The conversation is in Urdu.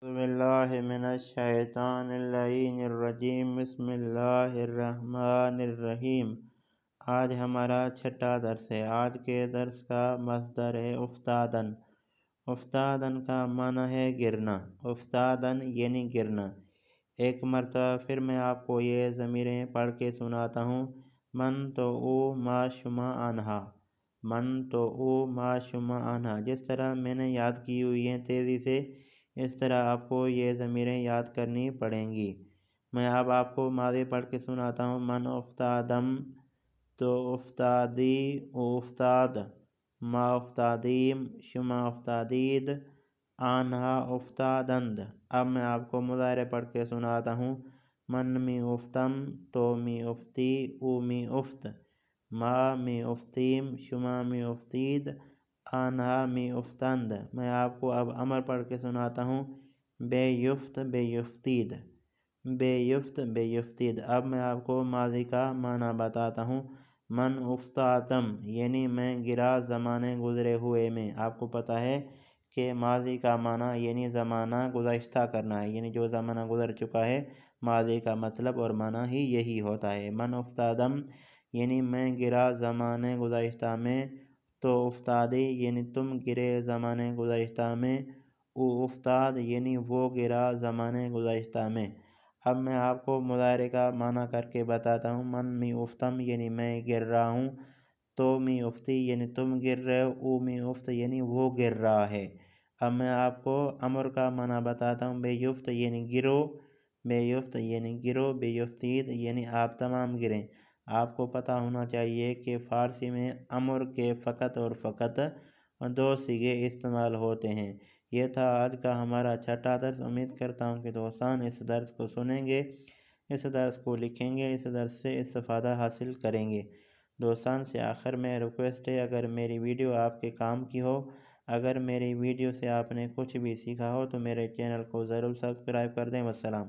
باللہ من الشیطان اللعین الرجیم بسم اللہ الرحمن الرحیم۔ آج ہمارا چھٹا درس ہے۔ آج کے درس کا مصدر ہے افتادن۔ افتادن کا معنی ہے گرنا۔ افتادن یعنی گرنا۔ ایک مرتبہ پھر میں آپ کو یہ ضمیریں پڑھ کے سناتا ہوں۔ من تو او ما شما آنہا، من تو او ما شما آنہا۔ جس طرح میں نے یاد کی ہوئی ہیں تیزی سے، اس طرح آپ کو یہ ضمیریں یاد کرنی پڑیں گی۔ میں اب آپ کو ماضی پڑھ کے سناتا ہوں۔ من افتادم تو افتادی او افتاد، ما افتادیم شما افتادید، آنہا افتادند۔ اب میں آپ کو مضارع پڑھ کے سناتا ہوں۔ من می افتم تو می افتی او می افت، ما می افتیم شما می افتید، آنہا می افتند۔ میں آپ کو اب امر پڑھ کے سناتا ہوں۔ بے یفت بے یفتید، بے یفت بے یفتید۔ اب میں آپ کو ماضی کا معنی بتاتا ہوں۔ من افتاتم یعنی میں گرا زمانے گزرے ہوئے میں۔ آپ کو پتہ ہے کہ ماضی کا معنی یعنی زمانہ گزشتہ کرنا ہے، یعنی جو زمانہ گزر چکا ہے، ماضی کا مطلب اور معنی ہی یہی ہوتا ہے۔ من افتادم یعنی میں گرا زمانے گزشتہ میں، تو افتادی یعنی تم گرے زمانے گزشتہ میں، او افتاد یعنی وہ گرا زمانے گزشتہ میں۔ اب میں آپ کو مضارع کا معنی کر کے بتاتا ہوں۔ من می افتم یعنی میں گر رہا ہوں، تو می افتی یعنی تم گر رہے ہو، او می افت یعنی وہ گر رہا ہے۔ اب میں آپ کو امر کا معنی بتاتا ہوں۔ بے یفت یعنی گرو، بے یفت یعنی گرو، بے یفتید یعنی آپ تمام گریں۔ آپ کو پتہ ہونا چاہیے کہ فارسی میں امر کے فقط اور فقط دو صیغے استعمال ہوتے ہیں۔ یہ تھا آج کا ہمارا چھٹا درس۔ امید کرتا ہوں کہ دوستان اس درس کو سنیں گے، اس درس کو لکھیں گے، اس درس سے استفادہ حاصل کریں گے۔ دوستان سے آخر میں ریکویسٹ ہے، اگر میری ویڈیو آپ کے کام کی ہو، اگر میری ویڈیو سے آپ نے کچھ بھی سیکھا ہو تو میرے چینل کو ضرور سبسکرائب کر دیں۔ والسلام۔